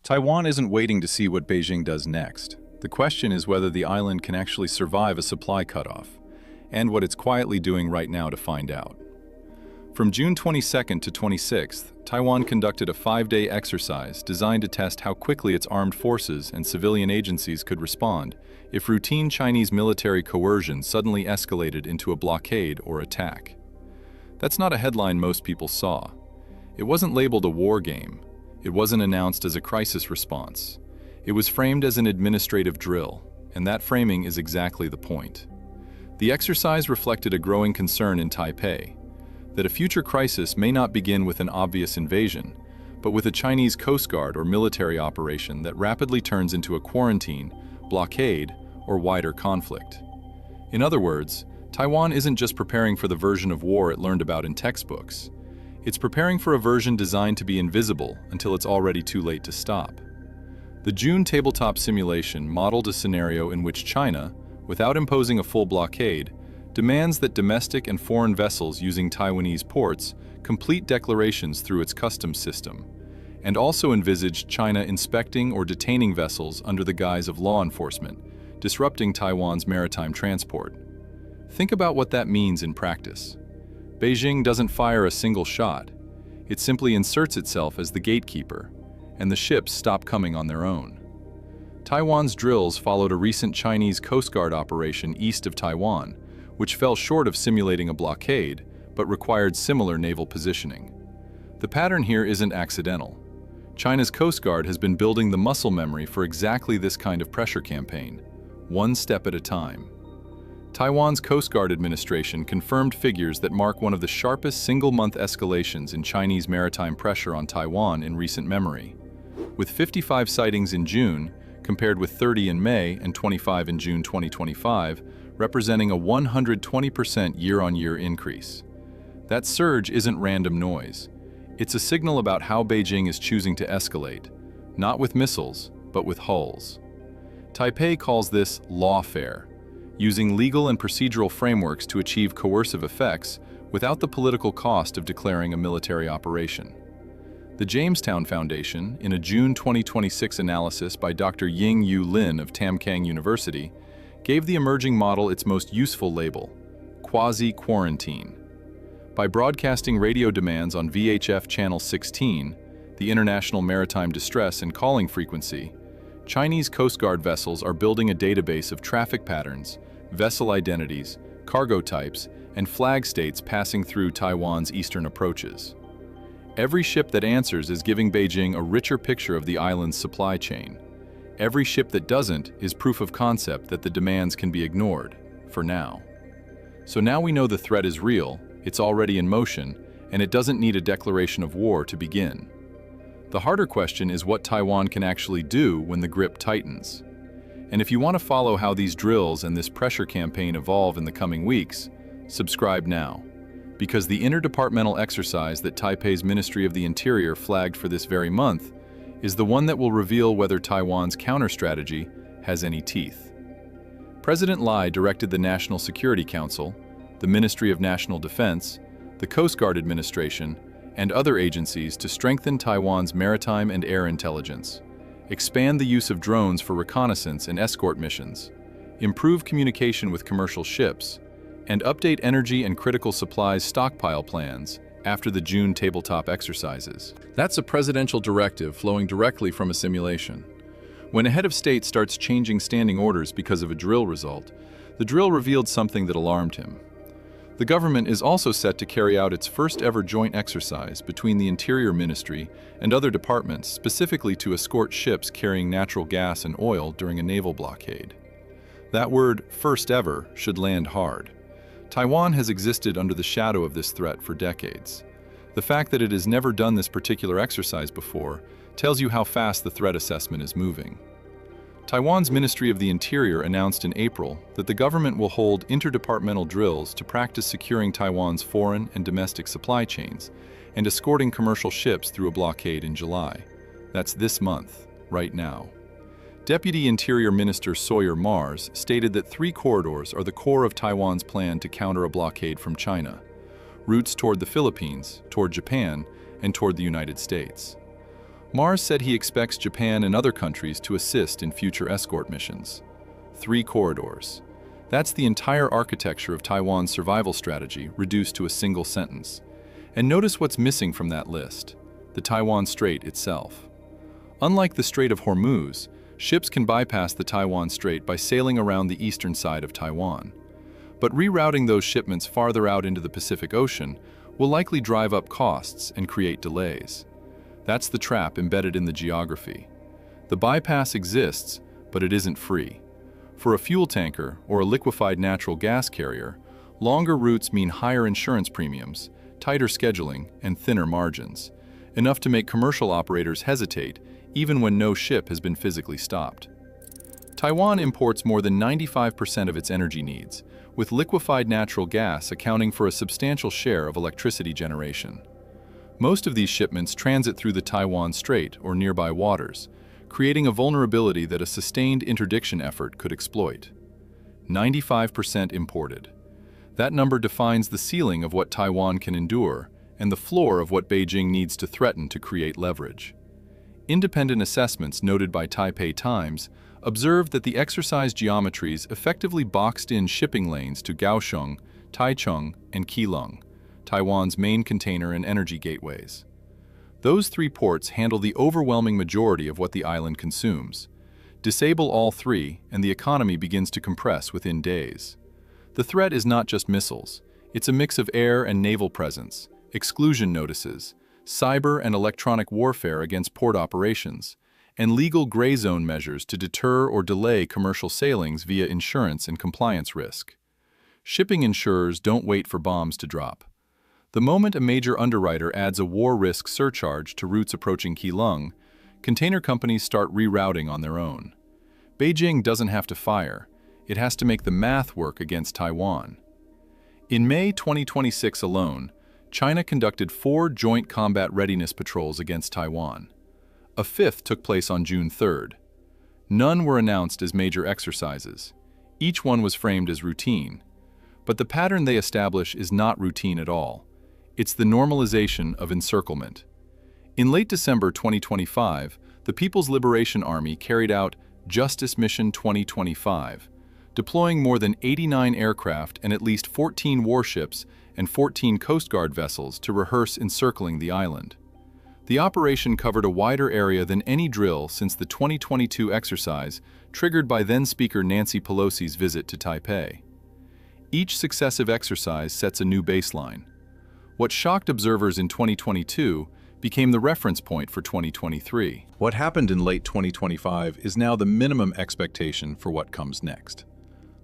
Taiwan isn't waiting to see what Beijing does next. The question is whether the island can actually survive a supply cutoff, and what it's quietly doing right now to find out. From June 22nd to 26th, Taiwan conducted a 5-day exercise designed to test how quickly its armed forces and civilian agencies could respond if routine Chinese military coercion suddenly escalated into a blockade or attack. That's not a headline most people saw. It wasn't labeled a war game. It wasn't announced as a crisis response. It was framed as an administrative drill, and that framing is exactly the point. The exercise reflected a growing concern in Taipei that a future crisis may not begin with an obvious invasion, but with a Chinese Coast Guard or military operation that rapidly turns into a quarantine, blockade, or wider conflict. In other words, Taiwan isn't just preparing for the version of war it learned about in textbooks. It's preparing for a version designed to be invisible until it's already too late to stop. The June tabletop simulation modeled a scenario in which China, without imposing a full blockade, demands that domestic and foreign vessels using Taiwanese ports complete declarations through its customs system, and also envisaged China inspecting or detaining vessels under the guise of law enforcement, disrupting Taiwan's maritime transport. Think about what that means in practice. Beijing doesn't fire a single shot. It simply inserts itself as the gatekeeper, and the ships stop coming on their own. Taiwan's drills followed a recent Chinese Coast Guard operation east of Taiwan, which fell short of simulating a blockade, but required similar naval positioning. The pattern here isn't accidental. China's Coast Guard has been building the muscle memory for exactly this kind of pressure campaign, one step at a time. Taiwan's Coast Guard administration confirmed figures that mark one of the sharpest single-month escalations in Chinese maritime pressure on Taiwan in recent memory, with 55 sightings in June, compared with 30 in May and 25 in June 2025, representing a 120% year-on-year increase. That surge isn't random noise. It's a signal about how Beijing is choosing to escalate, not with missiles, but with hulls. Taipei calls this lawfare, using legal and procedural frameworks to achieve coercive effects without the political cost of declaring a military operation. The Jamestown Foundation, in a June 2026 analysis by Dr. Ying Yu Lin of Tamkang University, gave the emerging model its most useful label, quasi-quarantine. By broadcasting radio demands on VHF Channel 16, the International Maritime Distress and Calling Frequency, Chinese Coast Guard vessels are building a database of traffic patterns, vessel identities, cargo types, and flag states passing through Taiwan's eastern approaches. Every ship that answers is giving Beijing a richer picture of the island's supply chain. Every ship that doesn't is proof of concept that the demands can be ignored, for now. So now we know the threat is real, it's already in motion, and it doesn't need a declaration of war to begin. The harder question is what Taiwan can actually do when the grip tightens. And if you want to follow how these drills and this pressure campaign evolve in the coming weeks, subscribe now. Because the interdepartmental exercise that Taipei's Ministry of the Interior flagged for this very month is the one that will reveal whether Taiwan's counter-strategy has any teeth. President Lai directed the National Security Council, the Ministry of National Defense, the Coast Guard Administration, and other agencies to strengthen Taiwan's maritime and air intelligence, expand the use of drones for reconnaissance and escort missions, improve communication with commercial ships, and update energy and critical supplies stockpile plans after the June tabletop exercises. That's a presidential directive flowing directly from a simulation. When a head of state starts changing standing orders because of a drill result, the drill revealed something that alarmed him. The government is also set to carry out its first ever joint exercise between the Interior Ministry and other departments specifically to escort ships carrying natural gas and oil during a naval blockade. That word, first ever, should land hard. Taiwan has existed under the shadow of this threat for decades. The fact that it has never done this particular exercise before tells you how fast the threat assessment is moving. Taiwan's Ministry of the Interior announced in April that the government will hold interdepartmental drills to practice securing Taiwan's foreign and domestic supply chains and escorting commercial ships through a blockade in July. That's this month, right now. Deputy Interior Minister Sawyer Mars stated that 3 corridors are the core of Taiwan's plan to counter a blockade from China: routes toward the Philippines, toward Japan, and toward the United States. Mars said he expects Japan and other countries to assist in future escort missions. 3 corridors. That's the entire architecture of Taiwan's survival strategy reduced to a single sentence. And notice what's missing from that list: the Taiwan Strait itself. Unlike the Strait of Hormuz, ships can bypass the Taiwan Strait by sailing around the eastern side of Taiwan. But rerouting those shipments farther out into the Pacific Ocean will likely drive up costs and create delays. That's the trap embedded in the geography. The bypass exists, but it isn't free. For a fuel tanker or a liquefied natural gas carrier, longer routes mean higher insurance premiums, tighter scheduling, and thinner margins, enough to make commercial operators hesitate even when no ship has been physically stopped. Taiwan imports more than 95% of its energy needs, with liquefied natural gas accounting for a substantial share of electricity generation. Most of these shipments transit through the Taiwan Strait or nearby waters, creating a vulnerability that a sustained interdiction effort could exploit. 95% imported. That number defines the ceiling of what Taiwan can endure and the floor of what Beijing needs to threaten to create leverage. Independent assessments noted by Taipei Times observed that the exercise geometries effectively boxed in shipping lanes to Kaohsiung, Taichung, and Keelung, Taiwan's main container and energy gateways. Those 3 ports handle the overwhelming majority of what the island consumes. Disable all 3, and the economy begins to compress within days. The threat is not just missiles. It's a mix of air and naval presence, exclusion notices, cyber and electronic warfare against port operations, and legal gray zone measures to deter or delay commercial sailings via insurance and compliance risk. Shipping insurers don't wait for bombs to drop. The moment a major underwriter adds a war risk surcharge to routes approaching Keelung, container companies start rerouting on their own. Beijing doesn't have to fire. It has to make the math work against Taiwan. In May 2026 alone, China conducted 4 joint combat readiness patrols against Taiwan. A 5th took place on June 3rd. None were announced as major exercises. Each one was framed as routine. But the pattern they establish is not routine at all. It's the normalization of encirclement. In late December 2025, the People's Liberation Army carried out Justice Mission 2025, deploying more than 89 aircraft and at least 14 warships and 14 Coast Guard vessels to rehearse encircling the island. The operation covered a wider area than any drill since the 2022 exercise triggered by then-Speaker Nancy Pelosi's visit to Taipei. Each successive exercise sets a new baseline. What shocked observers in 2022 became the reference point for 2023. What happened in late 2025 is now the minimum expectation for what comes next.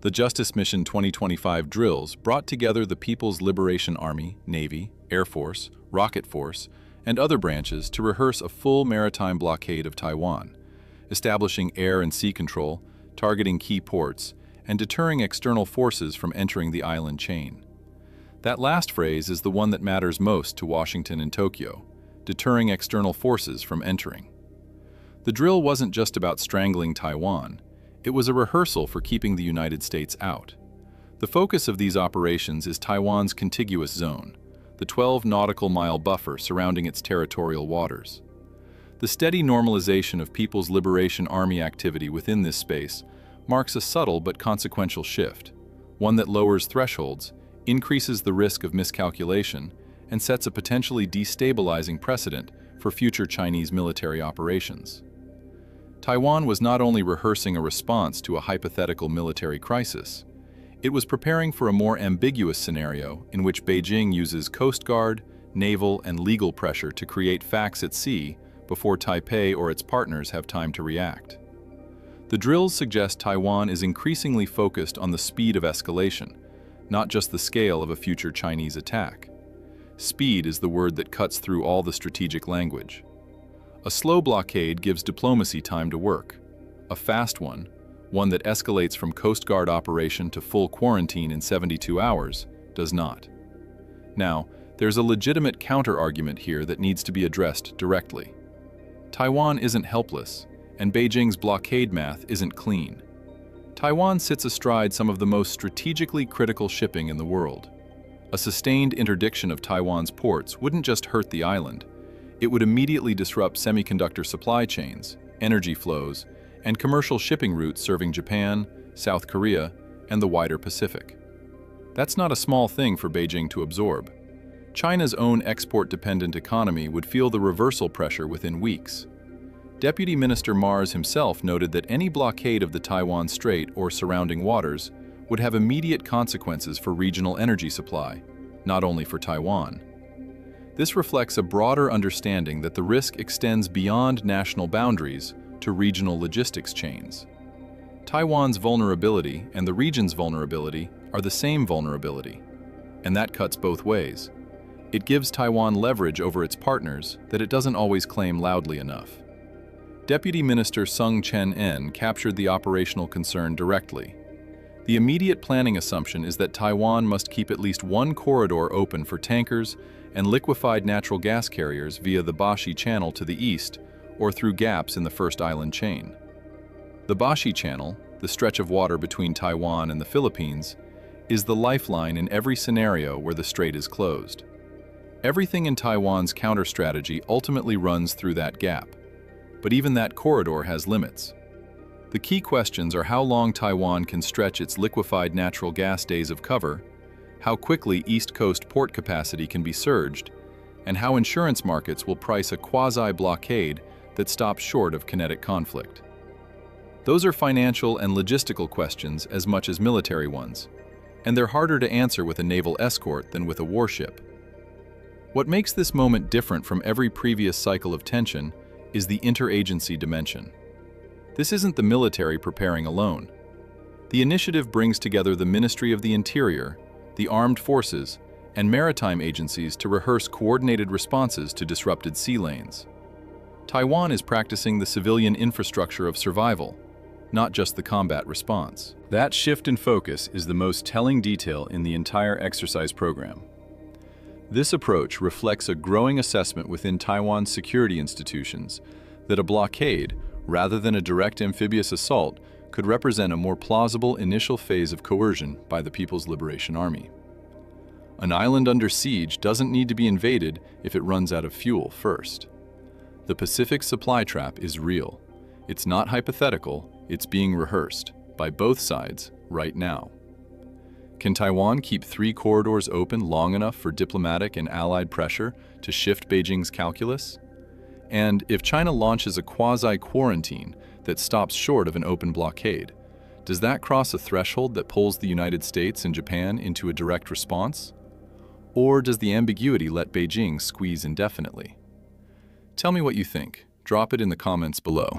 The Justice Mission 2025 drills brought together the People's Liberation Army, Navy, Air Force, Rocket Force, and other branches to rehearse a full maritime blockade of Taiwan, establishing air and sea control, targeting key ports, and deterring external forces from entering the island chain. That last phrase is the one that matters most to Washington and Tokyo, deterring external forces from entering. The drill wasn't just about strangling Taiwan, it was a rehearsal for keeping the United States out. The focus of these operations is Taiwan's contiguous zone, the 12 nautical mile buffer surrounding its territorial waters. The steady normalization of People's Liberation Army activity within this space marks a subtle but consequential shift, one that lowers thresholds, increases the risk of miscalculation, and sets a potentially destabilizing precedent for future Chinese military operations. Taiwan was not only rehearsing a response to a hypothetical military crisis, it was preparing for a more ambiguous scenario in which Beijing uses Coast Guard, naval, and legal pressure to create facts at sea before Taipei or its partners have time to react. The drills suggest Taiwan is increasingly focused on the speed of escalation, not just the scale of a future Chinese attack. Speed is the word that cuts through all the strategic language. A slow blockade gives diplomacy time to work. A fast one that escalates from Coast Guard operation to full quarantine in 72 hours, does not. Now, there's a legitimate counter-argument here that needs to be addressed directly. Taiwan isn't helpless, and Beijing's blockade math isn't clean. Taiwan sits astride some of the most strategically critical shipping in the world. A sustained interdiction of Taiwan's ports wouldn't just hurt the island, It would immediately disrupt semiconductor supply chains, energy flows, and commercial shipping routes serving Japan, South Korea, and the wider Pacific. That's not a small thing for Beijing to absorb. China's own export-dependent economy would feel the reversal pressure within weeks. Deputy Minister Mars himself noted that any blockade of the Taiwan Strait or surrounding waters would have immediate consequences for regional energy supply, not only for Taiwan. This reflects a broader understanding that the risk extends beyond national boundaries to regional logistics chains. Taiwan's vulnerability and the region's vulnerability are the same vulnerability, and that cuts both ways. It gives Taiwan leverage over its partners that it doesn't always claim loudly enough. Deputy Minister Sung Chen-en captured the operational concern directly. The immediate planning assumption is that Taiwan must keep at least one corridor open for tankers and liquefied natural gas carriers via the Bashi Channel to the east or through gaps in the first island chain. The Bashi Channel, the stretch of water between Taiwan and the Philippines, is the lifeline in every scenario where the strait is closed. Everything in Taiwan's counter-strategy ultimately runs through that gap, but even that corridor has limits. The key questions are how long Taiwan can stretch its liquefied natural gas days of cover, how quickly East Coast port capacity can be surged, and how insurance markets will price a quasi-blockade that stops short of kinetic conflict. Those are financial and logistical questions as much as military ones, and they're harder to answer with a naval escort than with a warship. What makes this moment different from every previous cycle of tension is the interagency dimension. This isn't the military preparing alone. The initiative brings together the Ministry of the Interior, the armed forces, and maritime agencies to rehearse coordinated responses to disrupted sea lanes. Taiwan is practicing the civilian infrastructure of survival, not just the combat response. That shift in focus is the most telling detail in the entire exercise program. This approach reflects a growing assessment within Taiwan's security institutions that a blockade, rather than a direct amphibious assault, could represent a more plausible initial phase of coercion by the People's Liberation Army. An island under siege doesn't need to be invaded if it runs out of fuel first. The Pacific supply trap is real. It's not hypothetical, it's being rehearsed by both sides right now. Can Taiwan keep 3 corridors open long enough for diplomatic and allied pressure to shift Beijing's calculus? And if China launches a quasi-quarantine that stops short of an open blockade, does that cross a threshold that pulls the United States and Japan into a direct response? Or does the ambiguity let Beijing squeeze indefinitely? Tell me what you think. Drop it in the comments below.